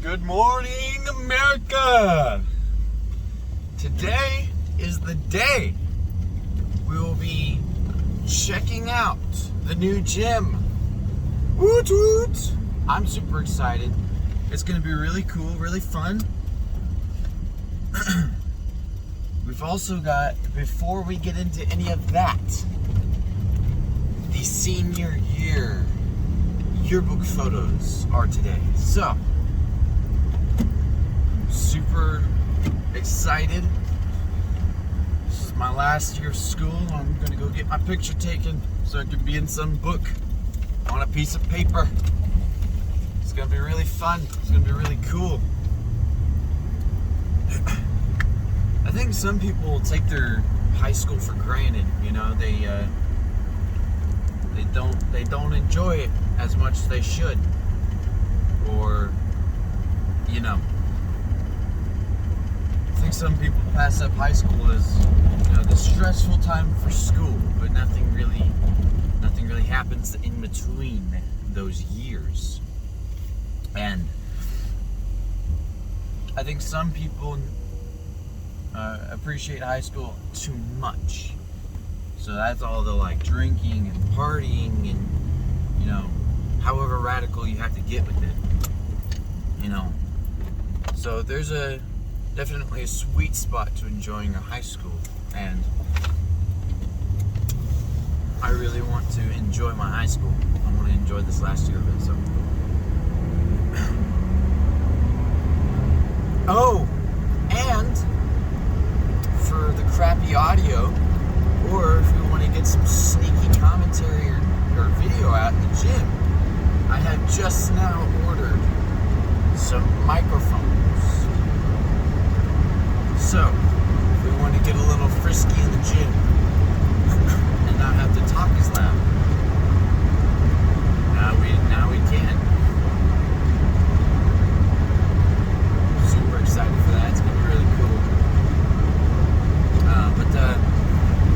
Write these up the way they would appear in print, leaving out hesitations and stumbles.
Good morning, America! Today is the day we will be checking out the new gym. Woot woot! I'm super excited. It's going to be really cool, really fun. We've also got, before we get into any of that, the senior year yearbook photos are today. So, I'm super excited. This is my last year of school. I'm gonna go get my picture taken so it can be in some book on a piece of paper. It's gonna be really fun. It's gonna be really cool. I think some people take their high school for granted. You know, they don't enjoy it as much as they should, or you know, I think some people pass up high school as, you know, the stressful time for school, but nothing really happens in between those years. And I think some people appreciate high school too much. So that's all the like drinking and partying and, you know, however radical you have to get with it, you know. So there's definitely a sweet spot to enjoying your high school, and I really want to enjoy my high school. I want to enjoy this last year of it. So, oh, and for the crappy audio, or if we want to get some sneaky commentary or video out in the gym, I have just now ordered some microphones. So, if we want to get a little frisky in the gym and not have to talk as loud, now we can. Super excited for that. It's going to be really cool.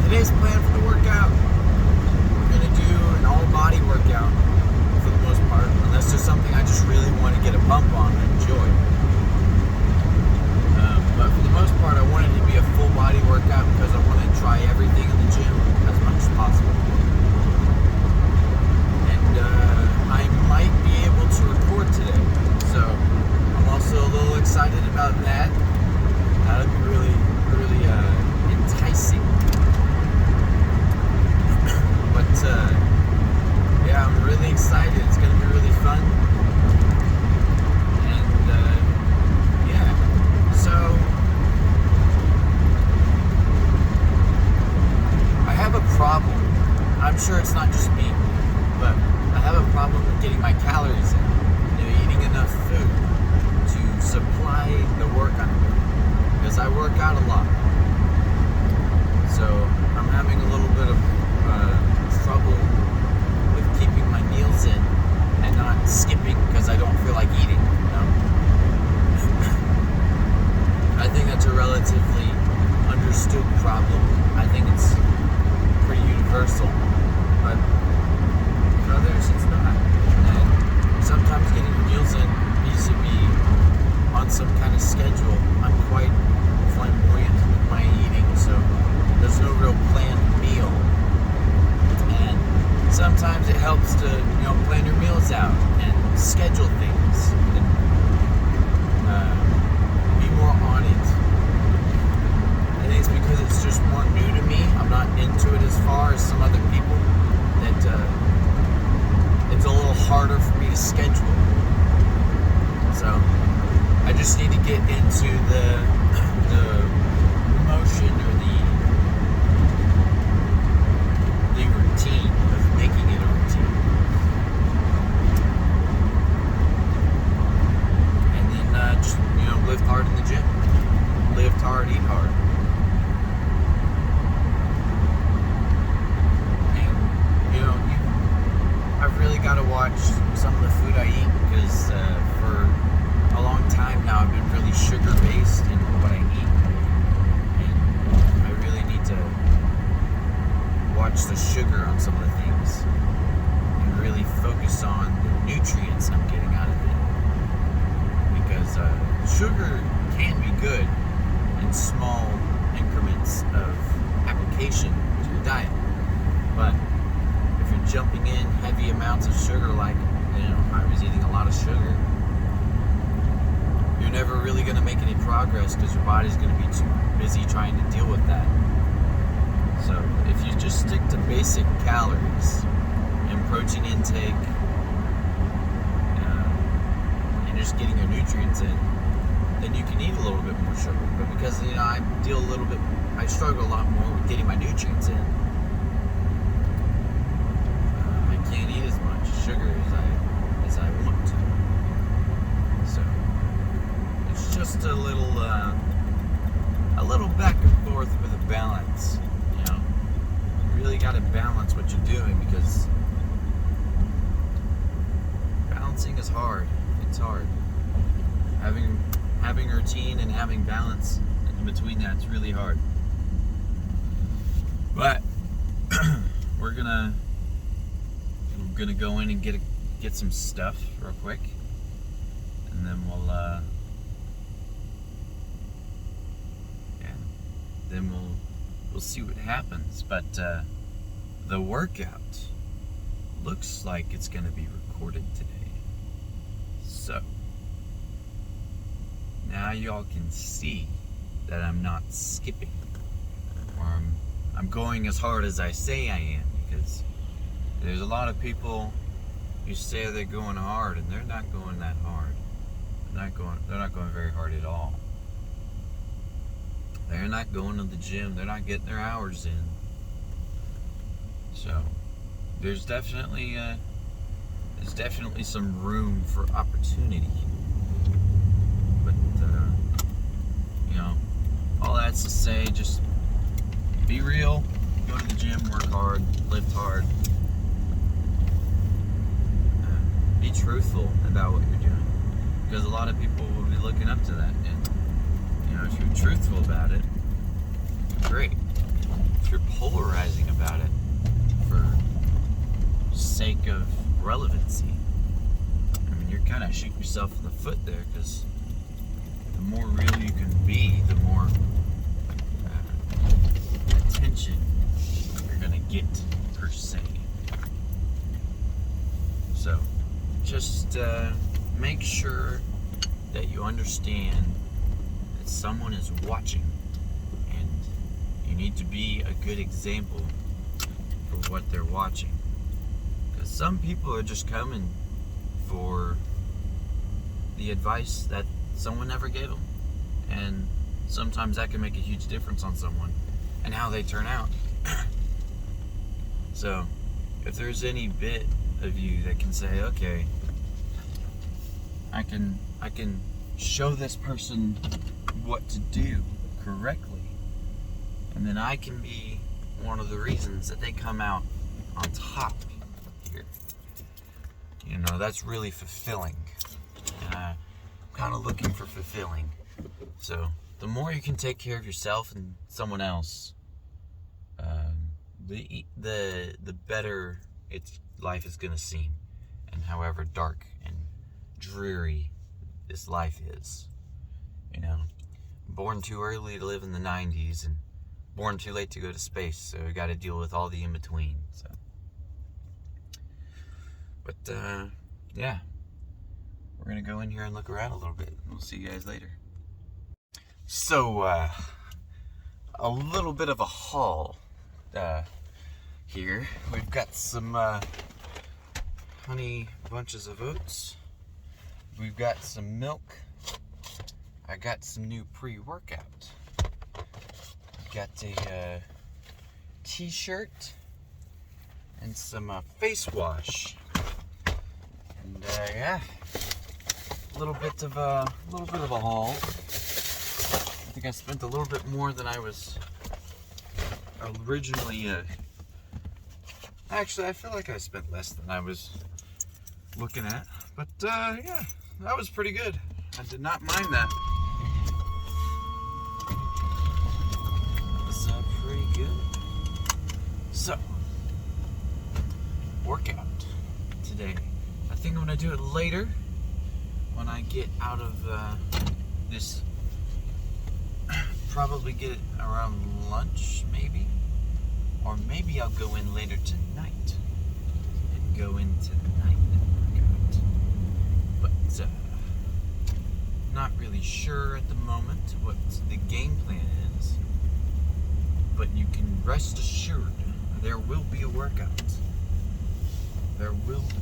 Today's plan for the workout, we're going to do an all-body workout for the most part, unless there's something I just really want to get a pump on and enjoy. But for the most part, I want it to be a full-body workout because I want to try everything in the gym as much as possible. And I might be able to record today, so I'm also a little excited about that. That'll be really enticing. But yeah, I'm really excited. It's going to be really fun. And yeah, so I have a problem. I'm sure it's not just me, but I have a problem with getting my calories in. You know, eating enough food to supply the work I'm doing, because I work out a lot. So I'm having a little bit of trouble with keeping my meals in and not skipping because I don't feel like eating. You know? I think that's a relatively understood problem. I think it's pretty universal, but for others it's not. And sometimes getting your meals in needs to be on some kind of schedule. I'm quite flamboyant with my eating, so there's no real planned meal. And sometimes it helps to, you know, plan your meals out and schedule things and be more on it. I think it's because it's just more new to me. I'm not into it as far as some other people, that it's a little harder for me to schedule. So I just need to get into the motion or the routine of making it a routine. And then just, you know, lift hard in the gym. Lift hard, eat hard. And, you know, I've really got to watch some of the food I eat, because for a long time now I've been really sugar-based in what I eat. And I really need to watch the sugar on some of the things and really focus on the nutrients I'm getting out of it. Because jumping in heavy amounts of sugar, like, I was eating a lot of sugar, you're never really going to make any progress because your body's going to be too busy trying to deal with that. So if you just stick to basic calories and protein intake, and just getting your nutrients in, then you can eat a little bit more sugar. But because I struggle a lot more with getting my nutrients in. I can't eat as much sugar as I want to. So it's just a little back and forth with a balance. You really got to balance what you're doing, because balancing is hard. It's hard. Having a routine and having balance in between that's really hard. But we're gonna go in and get some stuff real quick, and then we'll see what happens. But the workout looks like it's gonna be recorded today, so now y'all can see that I'm not skipping, or I'm going as hard as I say I am, because there's a lot of people who say they're going hard, and they're not going that hard. They're not going very hard at all. They're not going to the gym. They're not getting their hours in. So there's definitely some room for opportunity. But all that's to say, just be real, go to the gym, work hard, lift hard, be truthful about what you're doing, because a lot of people will be looking up to that. And if you're truthful about it, great. If you're polarizing about it for sake of relevancy, you're kind of shooting yourself in the foot there, because the more real you can be, the more attention you're gonna get, per se. So just make sure that you understand that someone is watching, and you need to be a good example for what they're watching, because some people are just coming for the advice that someone never gave them, and sometimes that can make a huge difference on someone and how they turn out. So if there's any bit of you that can say, okay, I can show this person what to do correctly, and then I can be one of the reasons that they come out on top here, that's really fulfilling. And I'm kind of looking for fulfilling. So the more you can take care of yourself and someone else, the better life is gonna seem, and however dark and dreary this life is. Born too early to live in the 90s, and born too late to go to space, so we got to deal with all the in between. So, but yeah, we're gonna go in here and look around a little bit. We'll see you guys later. So a little bit of a haul here. We've got some honey bunches of oats. We've got some milk. I got some new pre-workout. Got a t-shirt and some face wash. And yeah, a little bit of a haul. I think I spent a little bit more than I was originally. Actually, I feel like I spent less than I was looking at. But yeah, that was pretty good. I did not mind that. That's pretty good. So, workout today. I think I'm gonna do it later when I get out of this. Probably get it around lunch, maybe, or maybe I'll go in later tonight. go in tonight and work out. But not really sure at the moment what the game plan is. But you can rest assured there will be a workout. There will be.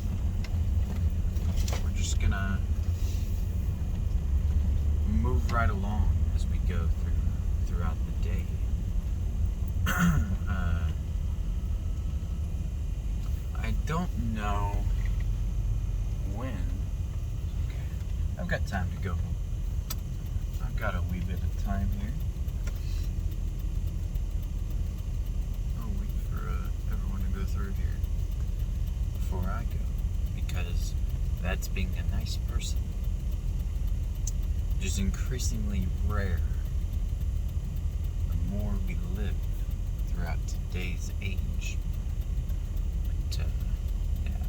We're just gonna move right along as we go throughout the day. I don't know when. Okay, I've got time to go. I've got a wee bit of time here. I'll wait for everyone to go through here before I go, because that's being a nice person, which is increasingly rare the more we live throughout today's age. But, yeah.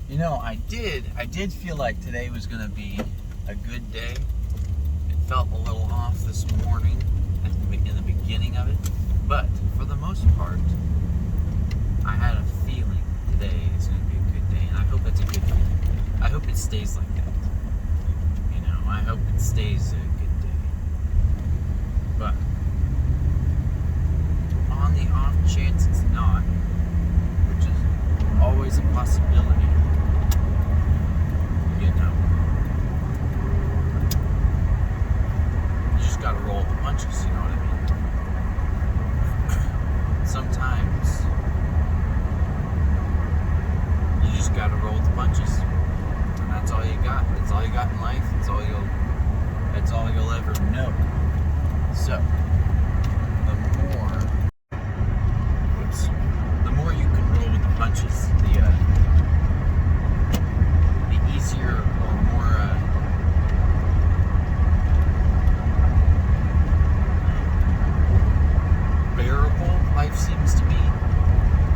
You know, I did feel like today was going to be a good day. It felt a little off this morning in the beginning of it, but for the most part, I had a feeling today is going to be a good day, and I hope it's a good day. I hope it stays like that. You know, I hope it stays a good day. But on the off chance it's not, which is always a possibility, you know, you just gotta roll the punches, you know what I mean? Sometimes you just gotta roll the punches. And that's all you got. That's all you got in life. That's all you'll ever know. So the more you can roll with the punches, the easier or more bearable life seems to be.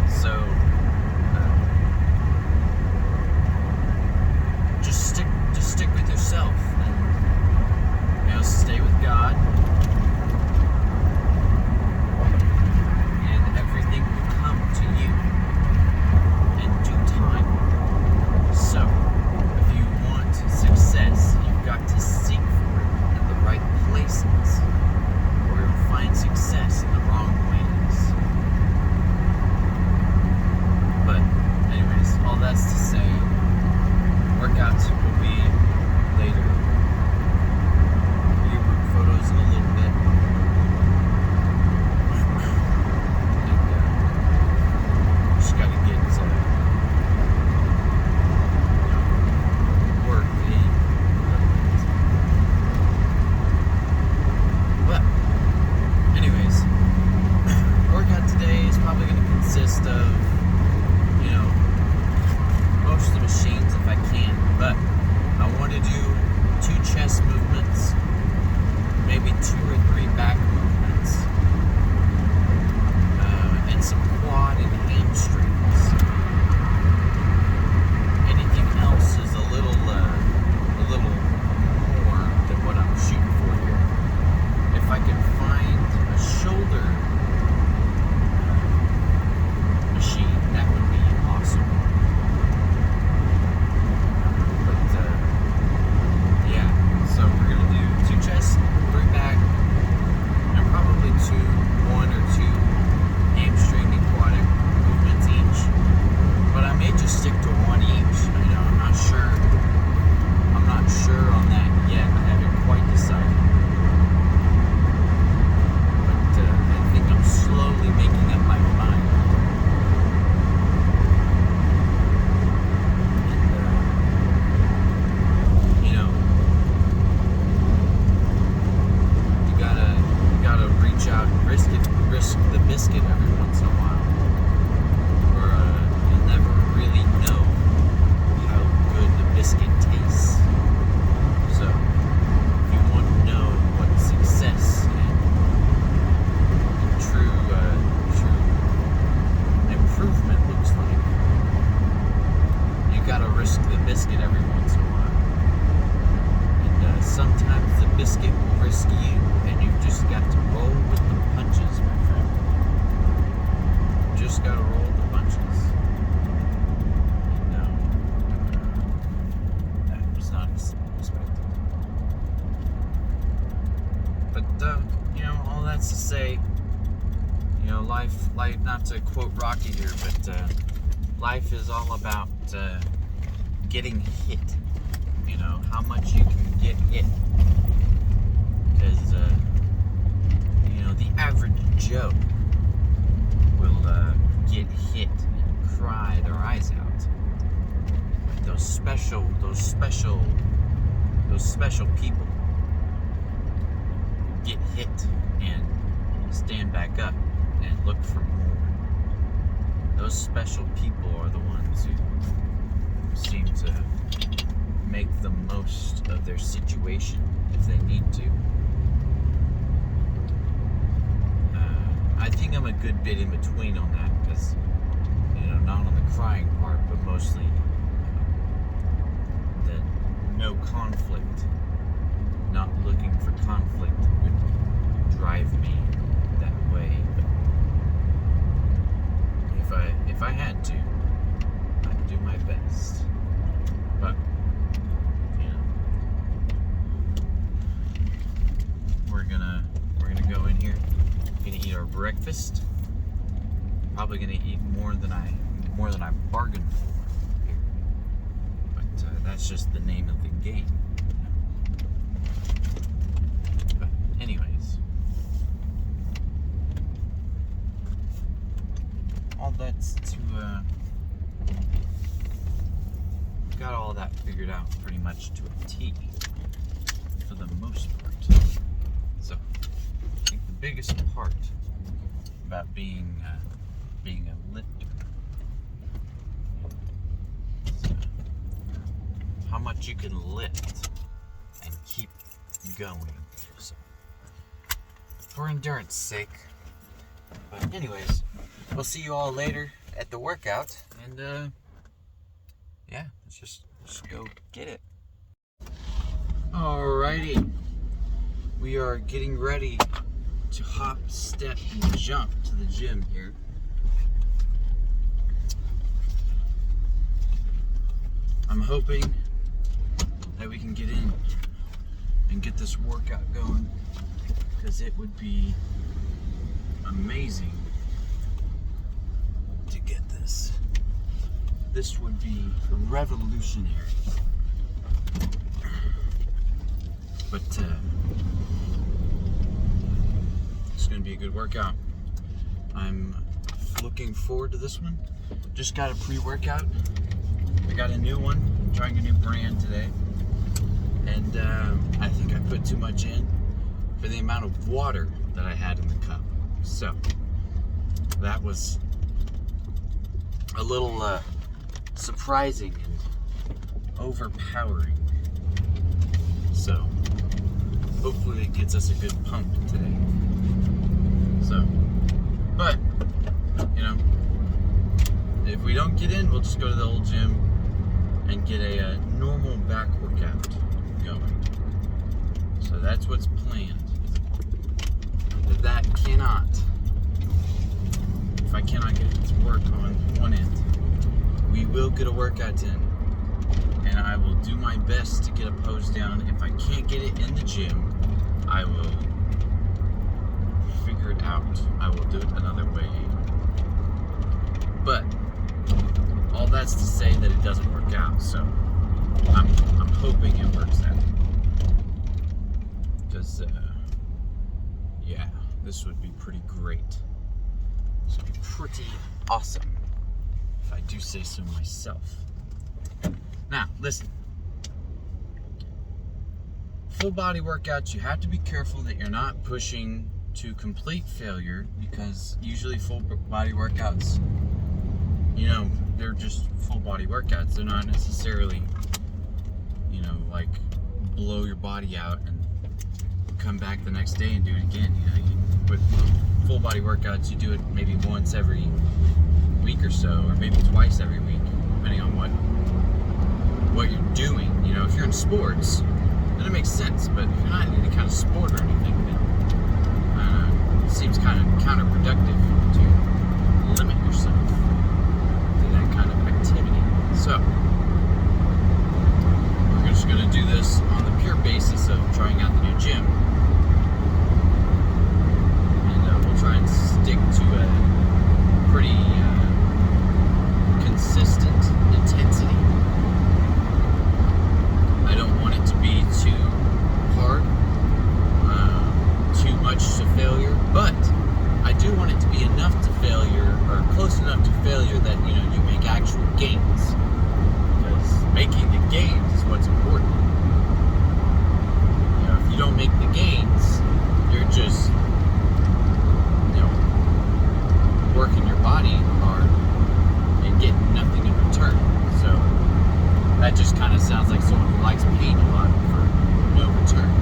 So just stick with yourself, and, you know, stay with God, and everything will come to you in due time. So if you want success, you've got to seek for it in the right places, or you'll find success in the wrong ways. But anyways, all that's to say, workouts will be later. Yearbook photos in a little bit. And just gotta get work in. But anyways, workout today is probably gonna consist of, you know, most of the machines if I can, but I want to do 2 chest movements, maybe 2 or 3 back movements, and some quad and hamstrings. Anything else is a little more than what I'm shooting for here. If I can find a shoulder machine, that would be awesome. So we're going to do 2 chest, 3 back, and probably 1 or 2 hamstring and quad movements each. But I may just stick to 1 each. You know, I'm not sure on that yet. I haven't quite decided. But I think I'm slowly making up my mind. Out and risk the biscuit every once in a while, or you'll never really know how good the biscuit tastes. So if you want to know what success and true improvement looks like, you gotta risk the biscuit every once in a while. And sometimes the biscuit will risk you, and you've just got to roll with the punches, my friend. just gotta roll the punches. And no, that was not expected. But all that's to say, life, not to quote Rocky here, but life is all about getting hit. How much you can get hit. Because, the average Joe will get hit and cry their eyes out. But those special people get hit and stand back up and look for more. Those special people are the ones who seem to make the most of their situation if they need to. I think I'm a good bit in between on that because, not on the crying part, but mostly the no conflict, not looking for conflict would drive me that way. But if I had to, I'd do my best. But we're gonna go in here, gonna eat our breakfast. Probably gonna eat more than I bargained for here. But that's just the name of the game. But anyways, all that's to got all that figured out pretty much to a T for the most part. So I think the biggest part about being a lifter is how much you can lift and keep going. So for endurance sake. But anyways, we'll see you all later at the workout, and let's just go get it. Alrighty, we are getting ready to hop, step, and jump to the gym here. I'm hoping that we can get in and get this workout going, because it would be amazing to get this. This would be revolutionary. But it's going to be a good workout. I'm looking forward to this one. Just got a pre-workout. I got a new one. I'm trying a new brand today. And I think I put too much in for the amount of water that I had in the cup. So that was a little surprising and overpowering. So hopefully it gets us a good pump today. So, but if we don't get in, we'll just go to the old gym and get a normal back workout going. So that's what's planned. If I cannot get it to work on one end, we will get a workout in, and I will do my best to get a pose down. If I can't get it in the gym, I will figure it out. I will do it another way. But all that's to say that it doesn't work out. So I'm hoping it works out, because this would be pretty great. So pretty awesome, if I do say so myself. Now, listen. Full body workouts, you have to be careful that you're not pushing to complete failure, because usually full body workouts, they're just full body workouts. They're not necessarily, like blow your body out and come back the next day and do it again. With full body workouts, you do it maybe once every week or so, or maybe twice every week, depending on what you're doing. If you're in sports, then it makes sense. But if you're not in any kind of sport or anything, then it seems kind of counterproductive to limit yourself. failure that, you make actual gains. Because making the gains is what's important. If you don't make the gains, you're just, working your body hard and getting nothing in return. So that just kind of sounds like someone who likes pain a lot for no return.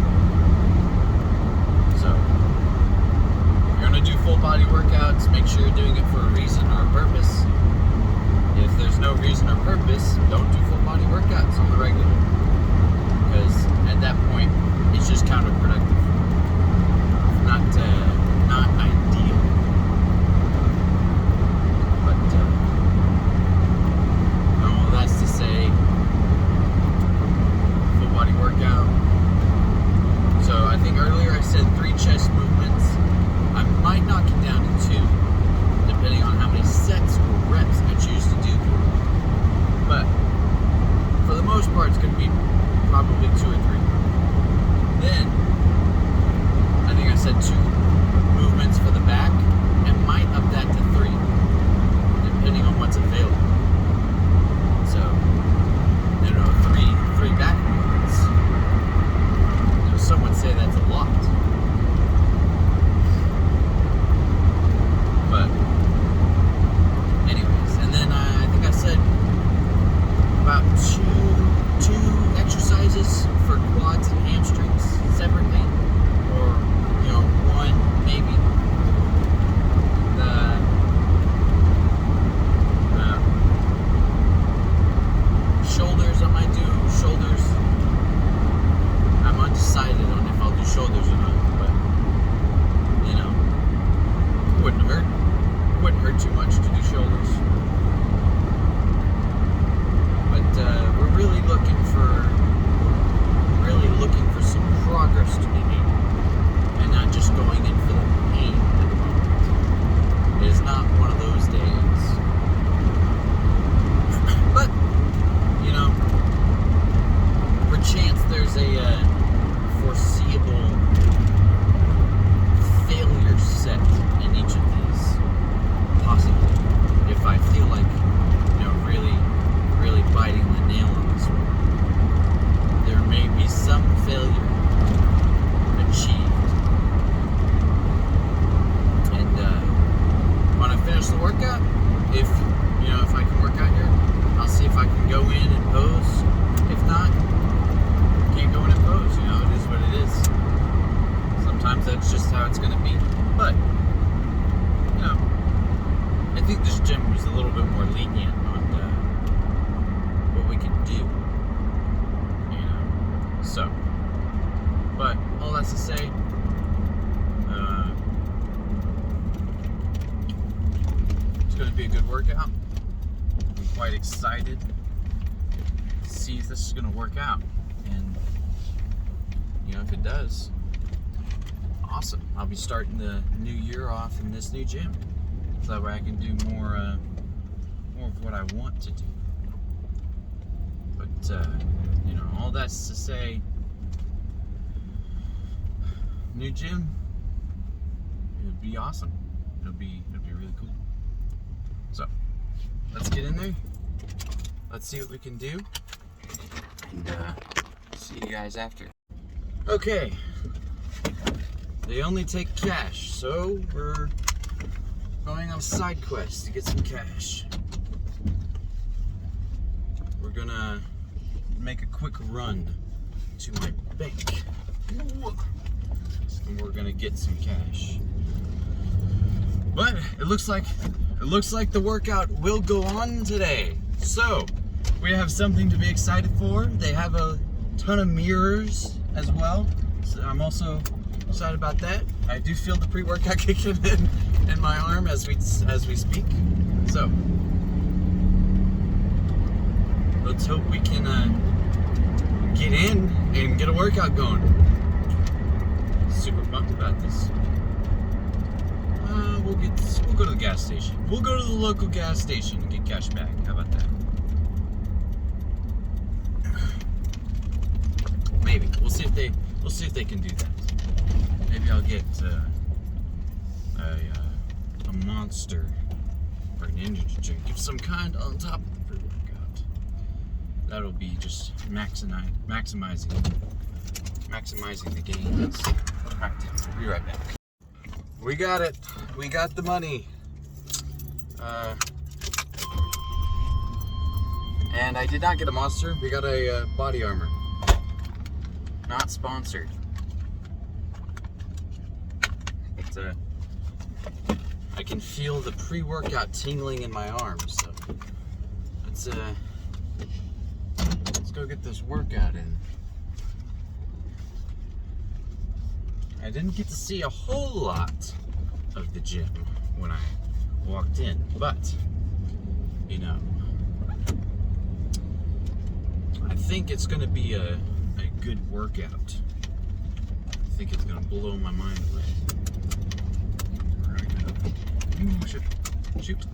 So if you're going to do full body workouts, make sure you're doing it for a reason or a purpose. If there's no reason or purpose, don't do full body workouts on the regular. Because at that point, it's just counterproductive. Not ideal. But all that's to say, full body workout. So I think earlier I said 3 chest movements. I might knock it down to 2, depending on how many sets or reps I choose to do. But for the most part, it's going to be probably 2 or 3. Then I think I said 2 movements for the back, and might up that to 3, depending on what's available. So, 3 back movements. Some would say that's a lot. But, anyways, and then I think I said about 2 exercises for quads and hamstrings separately, or 1 maybe. Shoulders, I might do shoulders. I'm undecided on if I'll do shoulders or not, but wouldn't hurt too much to do shoulders. But we're really looking for some progress to be made, and not just going in for the pain at the moment. It is not one of those days. But perchance there's a foreseeable failure set in each of these, possibly, if I feel like really biting the nail on this one. There may be some failure achieved. And when I finish the workout, if I can work out here, I'll see if I can go in and pose. If not, can't go in and pose. It is what it is. Sometimes that's just how it's going to be. But I think this gym was a little bit more lenient on what we can do. So, but all that's to say, it's going to be a good workout. I'm quite excited to see if this is going to work out. And, if it does, awesome. I'll be starting the new year off in this new gym. So that way I can do more of what I want to do. But, all that's to say, new gym, it would be awesome. It'll be really cool. So, let's get in there. Let's see what we can do. And, see you guys after. Okay. They only take cash, so we're going on a side quest to get some cash. We're gonna make a quick run to my bank. And we're gonna get some cash. But it looks like the workout will go on today. So we have something to be excited for. They have a ton of mirrors as well. So I'm also excited about that. I do feel the pre-workout kicking in my arm as we speak. So let's hope we can get in and get a workout going. Super pumped about this. We'll go to the gas station. We'll go to the local gas station and get cash back. How about that? Maybe. We'll see if they can do that. Maybe I'll get a Monster or an energy drink of some kind on top of the pre-workout. That'll be just maximizing the gains. Alright, be right back. We got it. We got the money. And I did not get a Monster. We got a Body Armor. Not sponsored. But I can feel the pre-workout tingling in my arms. So let's go get this workout in. I didn't get to see a whole lot of the gym when I walked in, but you know, I think it's gonna be a good workout. I think it's gonna blow my mind away. Where do I go? Shoot.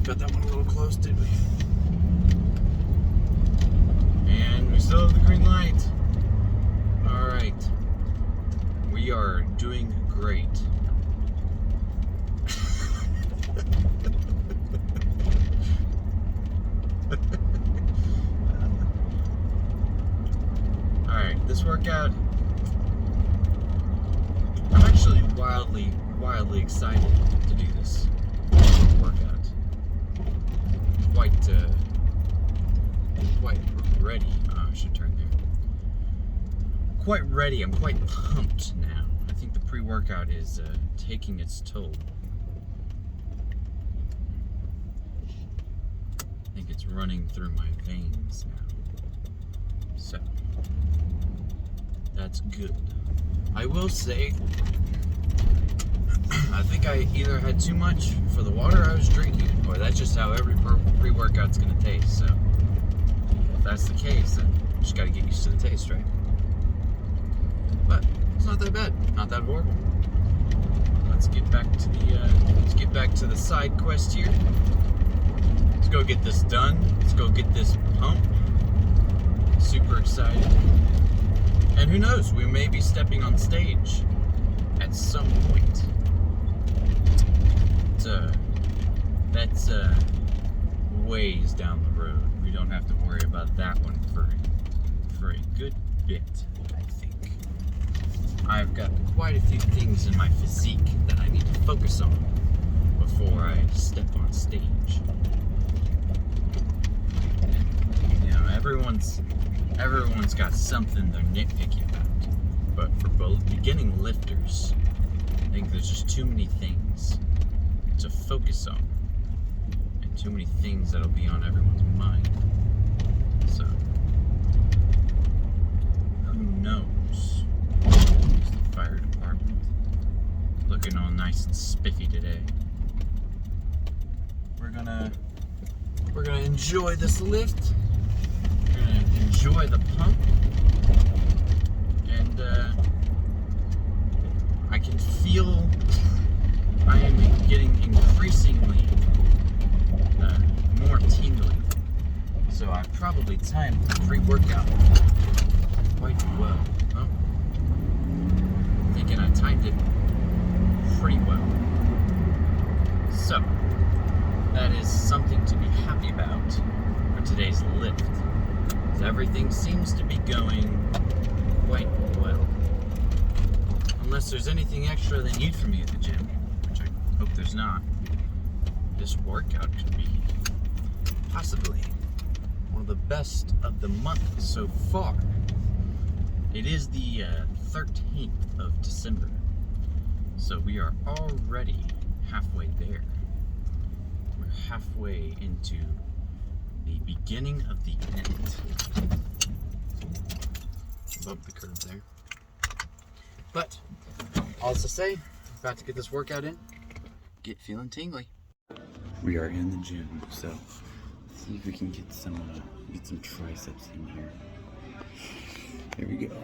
Got that one a little close, did we? And we still have the green light. Alright. We are doing great. Alright, this workout, I'm actually wildly excited to do this workout. Quite ready. I should turn there. Quite ready. I'm quite pumped now. I think the pre-workout is taking its toll. I think it's running through my veins now. So, that's good. I will say, I think I either had too much for the water I was drinking, or that's just how every pre-workout's gonna taste. So, if that's the case, then you just gotta get used to the taste, right? But it's not that bad, not that horrible. Let's get back to the side quest here. Let's go get this done. Let's go get this pump. Super excited. And who knows, we may be stepping on stage at some point. That's ways down the road. We don't have to worry about that one for a good bit, I think. I've got quite a few things in my physique that I need to focus on before I step on stage. You know, everyone's got something they're nitpicky about. But for both beginning lifters, I think there's just too many things to focus on. And too many things that'll be on everyone's mind. So, who knows? It's the fire department. Looking all nice and spiffy today. We're gonna enjoy this lift. We're gonna enjoy the pump. And I can feel I am getting increasingly more tingly. So I probably timed the pre-workout quite well. Huh? Thinking I timed it pretty well. So, that is something to be happy about for today's lift. Because everything seems to be going quite well. Unless there's anything extra they need from me at the gym, which I hope there's not. This workout could be possibly one of the best of the month so far. It is the 13th of December, so we are already halfway there. We're halfway into the beginning of the end. Bump the curve there. But, all to say, about to get this workout in, get feeling tingly. We are in the gym, so let's see if we can get some triceps in here. There we go.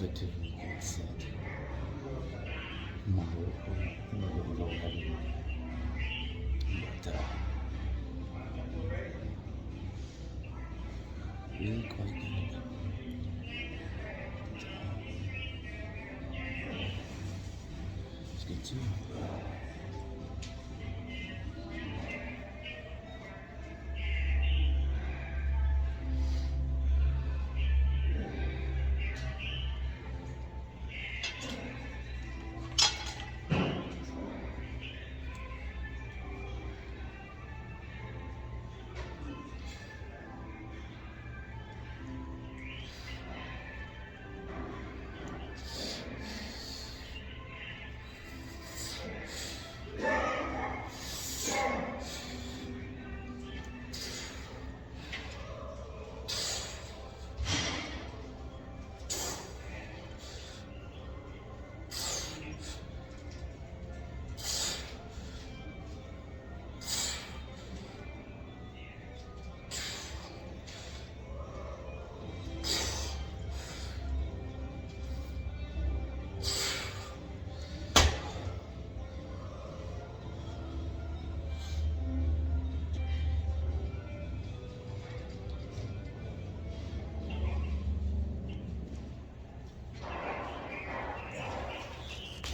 relatively set. We're gonna go ahead and really quite good. Let's get to it.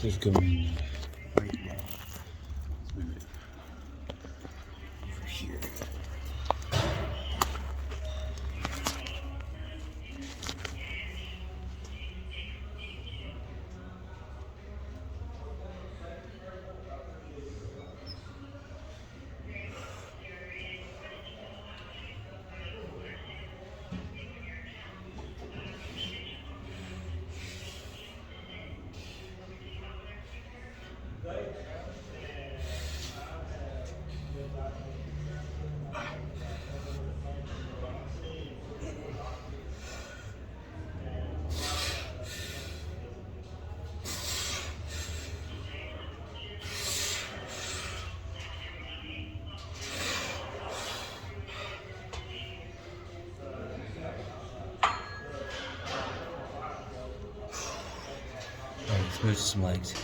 Let's go in right now. Let's move it over here. Let's move some legs.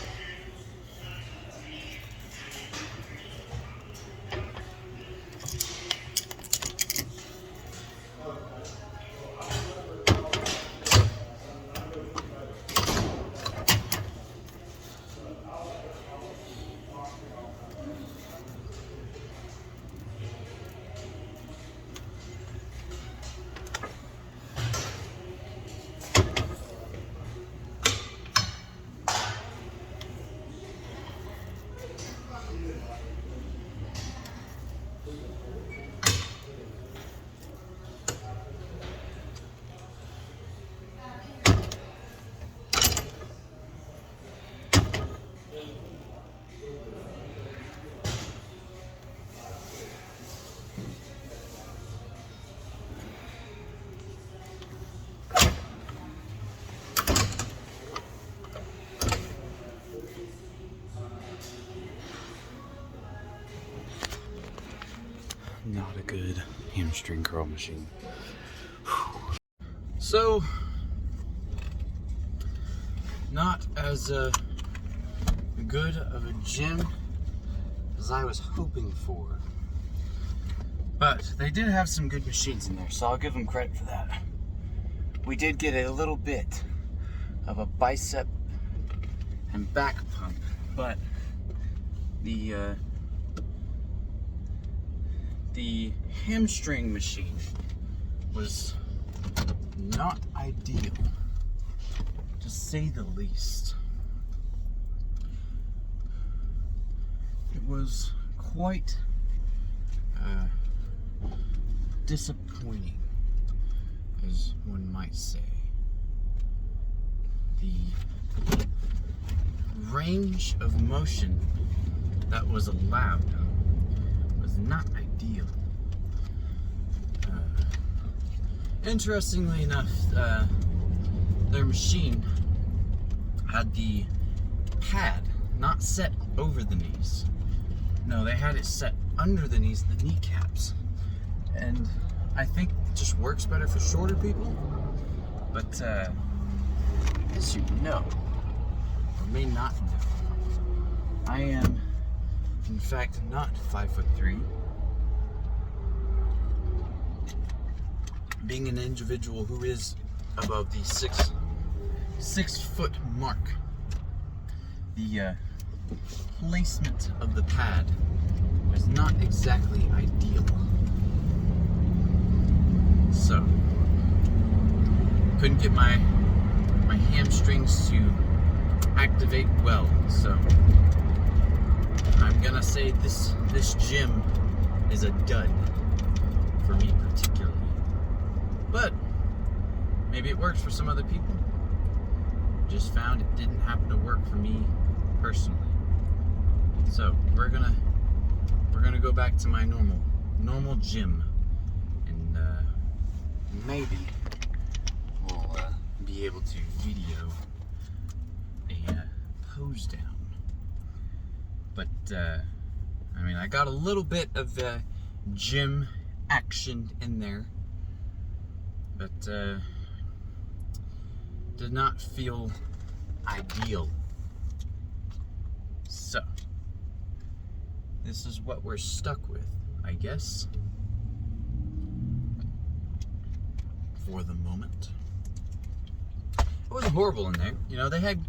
Not a good hamstring curl machine. So, not as good of a gym as I was hoping for. But they did have some good machines in there, so I'll give them credit for that. We did get a little bit of a bicep and back pump, but the hamstring machine was not ideal, to say the least. It was quite disappointing, as one might say. The range of motion that was allowed was not ideal. Interestingly enough, their machine had the pad not set over the knees. No, they had it set under the knees, the kneecaps. And I think it just works better for shorter people. But as you know, or may not know, I am, in fact, not 5'3". Being an individual who is above the six foot mark, the placement of the pad was not exactly ideal. So, couldn't get my hamstrings to activate well. So, I'm gonna say this gym is a dud for me particularly. But maybe it works for some other people. Just found it didn't happen to work for me personally. So we're gonna go back to my normal gym, and maybe we'll be able to video a pose down. But I mean, I got a little bit of gym action in there, but did not feel ideal. So, this is what we're stuck with, I guess, for the moment. It wasn't horrible in there. You know, they had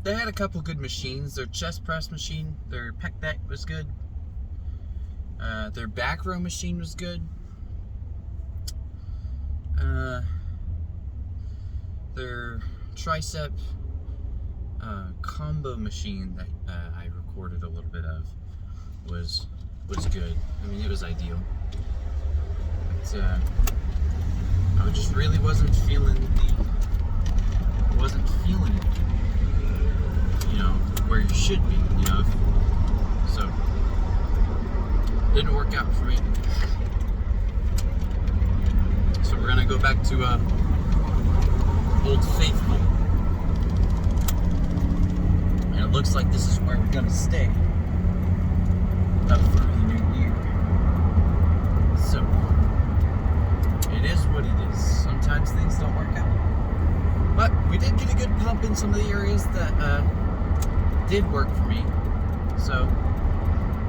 a couple good machines. Their chest press machine, their pec deck was good. Their back row machine was good. Their tricep combo machine that I recorded a little bit of was good. I mean, it was ideal. But I just really wasn't feeling it. You know, where you should be. You know, so didn't work out for me. So we're gonna go back to Old Faithful. And it looks like this is where we're gonna stay up for the new year. So it is what it is. Sometimes things don't work out. But we did get a good pump in some of the areas that did work for me. So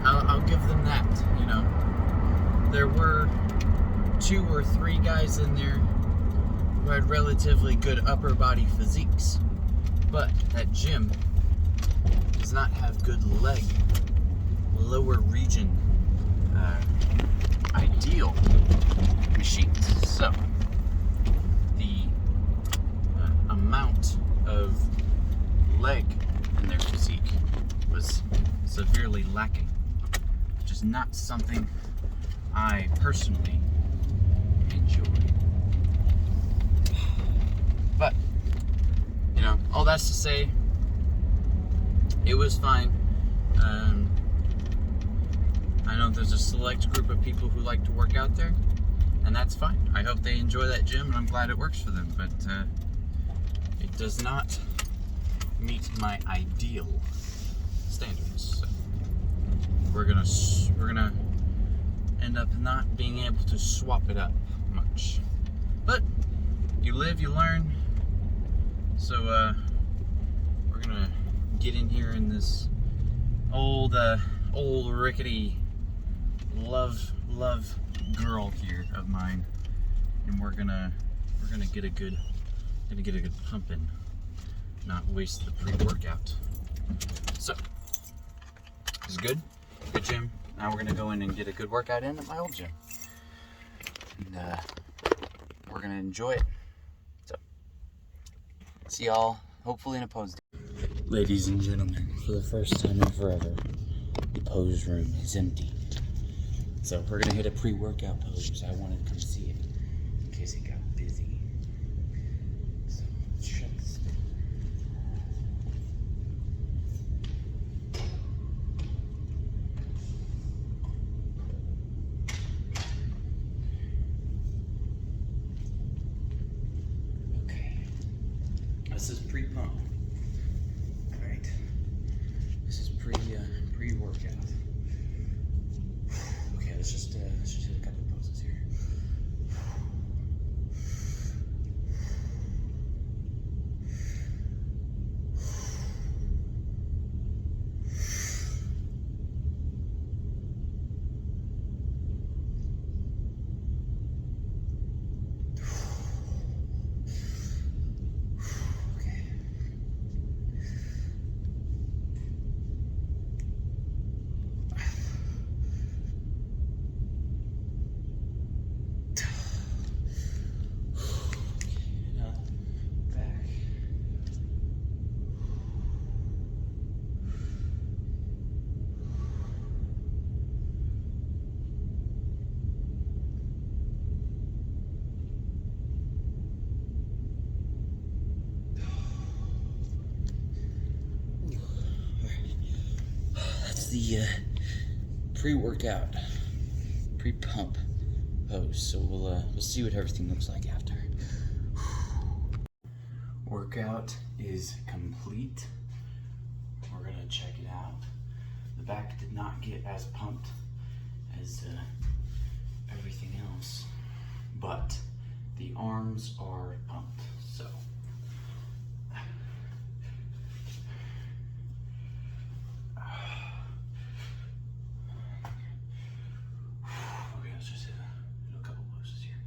I'll give them that, you know. There were 2 or 3 guys in there who had relatively good upper body physiques, but that gym does not have good leg, lower region, ideal machines. So the amount of leg in their physique was severely lacking, which is not something I personally enjoy. But, you know, all that's to say, it was fine. I know there's a select group of people who like to work out there, and that's fine. I hope they enjoy that gym, and I'm glad it works for them, but it does not meet my ideal standards. So we're gonna end up not being able to swap it up much. But you live, you learn. So we're gonna get in here in this old rickety love girl here of mine, and we're gonna get a good pump in, not waste the pre-workout. So this is good gym. Now we're gonna go in and get a good workout in at my old gym, and we're gonna enjoy it. So see y'all hopefully in a pose. Ladies and gentlemen, for the first time in forever, the pose room is empty. So we're gonna hit a pre-workout pose. I wanted to come see it in case it got busy. So let's shut this door. Okay. This is pre-pump. Alright. This is pre-workout. Okay, let's just hit a couple poses here. the pre-workout, pre-pump pose. So we'll see what everything looks like after. Workout is complete. We're gonna check it out. The back did not get as pumped as everything else, but the arms are pumped. So okay, let's just hit a couple poses here.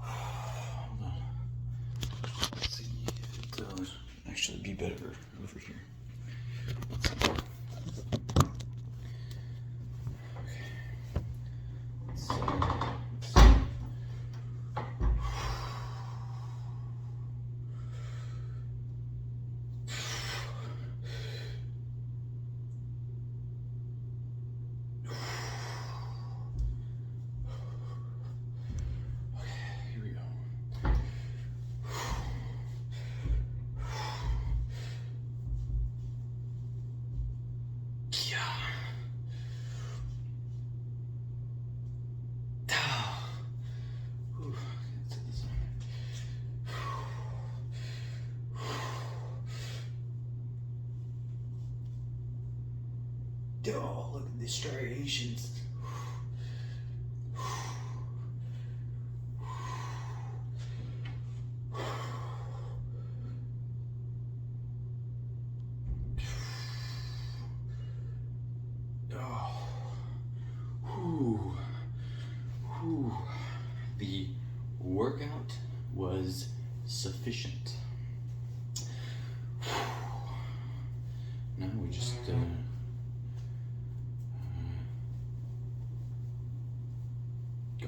Hold on. Let's see if it does actually be better over here. Here we go. Yeah. Whew, let's hit this one. Oh, look at the striations. Oh, whew, whew. The workout was sufficient. Now we just go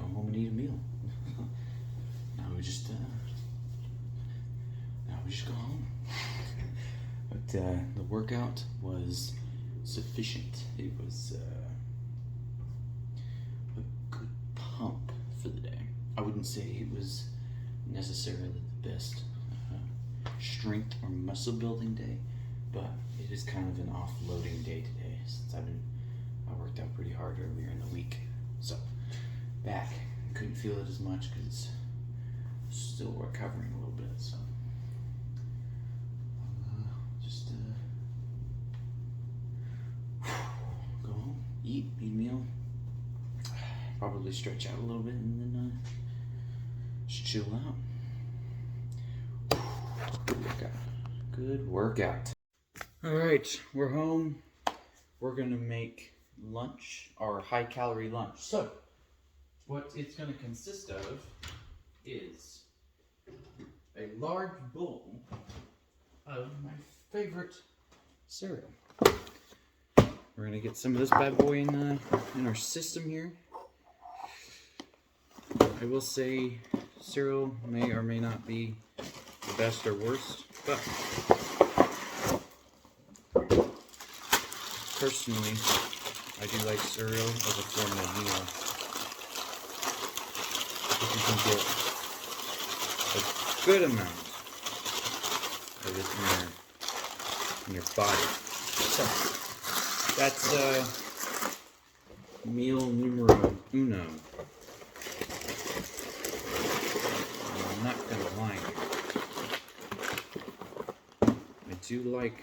home and eat a meal. Now we just go home. But the workout was sufficient. It was a good pump for the day. I wouldn't say it was necessarily the best strength or muscle building day, but it is kind of an offloading day today since I worked out pretty hard earlier in the week. So back, couldn't feel it as much because it's still recovering a little bit. So just go home, eat a meal, probably stretch out a little bit, and then just chill out. Good workout. Good workout. All right, we're home. We're gonna make lunch, our high-calorie lunch. So, what it's gonna consist of is a large bowl of my favorite cereal. We're gonna get some of this bad boy in our system here. I will say cereal may or may not be the best or worst, but personally, I do like cereal as a form of meal. If you can get a good amount of it in your body. So, that's meal numero uno. I'm not gonna lie. I do like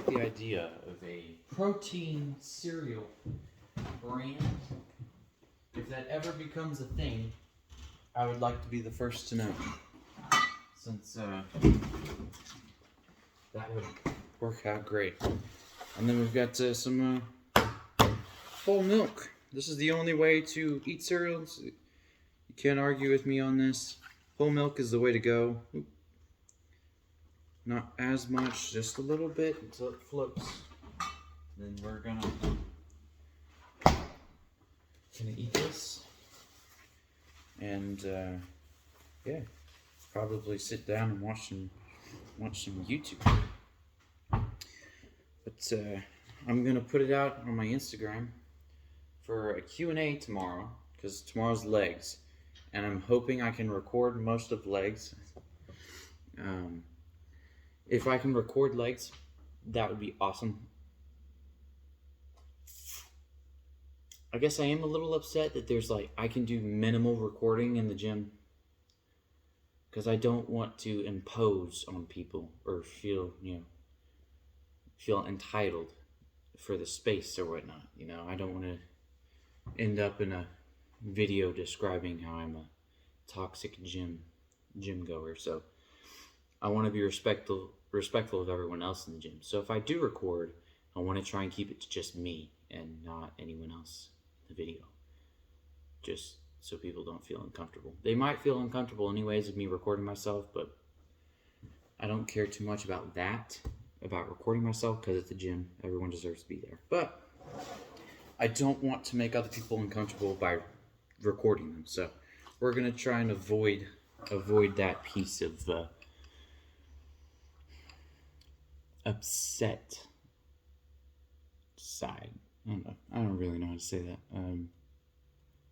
the idea of a protein cereal brand. If that ever becomes a thing, I would like to be the first to know. Since that would work out great. And then we've got some whole milk. This is the only way to eat cereals. You can't argue with me on this. Whole milk is the way to go. Not as much, just a little bit until it floats. Then we're gonna eat this. And yeah, probably sit down and watch some YouTube. But I'm gonna put it out on my Instagram for a Q&A tomorrow, because tomorrow's legs, and I'm hoping I can record most of legs. If I can record legs, that would be awesome. I guess I am a little upset that there's I can do minimal recording in the gym, because I don't want to impose on people or feel entitled for the space or whatnot. I don't want to end up in a video describing how I'm a toxic gym goer. So I want to be respectful of everyone else in the gym. So if I do record, I want to try and keep it to just me and not anyone else in the video, just so people don't feel uncomfortable. They might feel uncomfortable anyways with me recording myself, but I don't care too much about that, about recording myself, because at the gym everyone deserves to be there. But I don't want to make other people uncomfortable by recording them, so we're gonna try and avoid that piece of upset side. I don't know. I don't really know how to say that.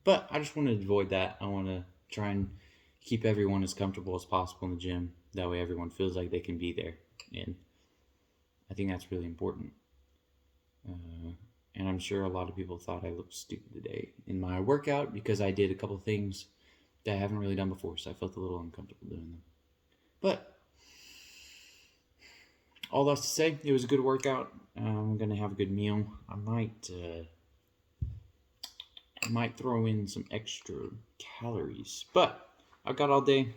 But I just want to avoid that. I want to try and keep everyone as comfortable as possible in the gym. That way everyone feels like they can be there. And I think that's really important. And I'm sure a lot of people thought I looked stupid today in my workout, because I did a couple things that I haven't really done before, so I felt a little uncomfortable doing them. But all that's to say, it was a good workout. I'm going to have a good meal. I might throw in some extra calories, but I've got all day.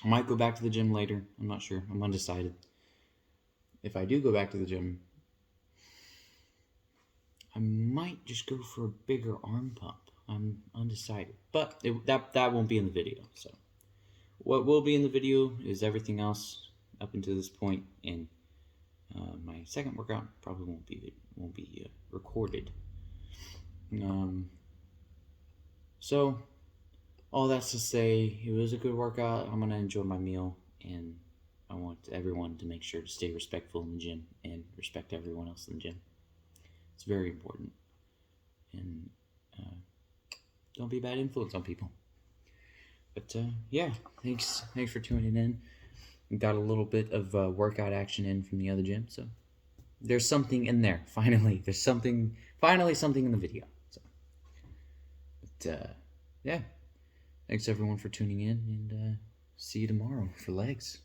I might go back to the gym later. I'm not sure. I'm undecided. If I do go back to the gym, I might just go for a bigger arm pump. I'm undecided, but that won't be in the video. So what will be in the video is everything else up until this point, and my second workout probably won't be recorded. So all that's to say, it was a good workout. I'm gonna enjoy my meal, and I want everyone to make sure to stay respectful in the gym and respect everyone else in the gym. It's very important, and don't be a bad influence on people. But yeah, thanks for tuning in. We got a little bit of workout action in from the other gym, so there's something in there. Finally something in the video. So, but yeah, thanks everyone for tuning in, and see you tomorrow for legs.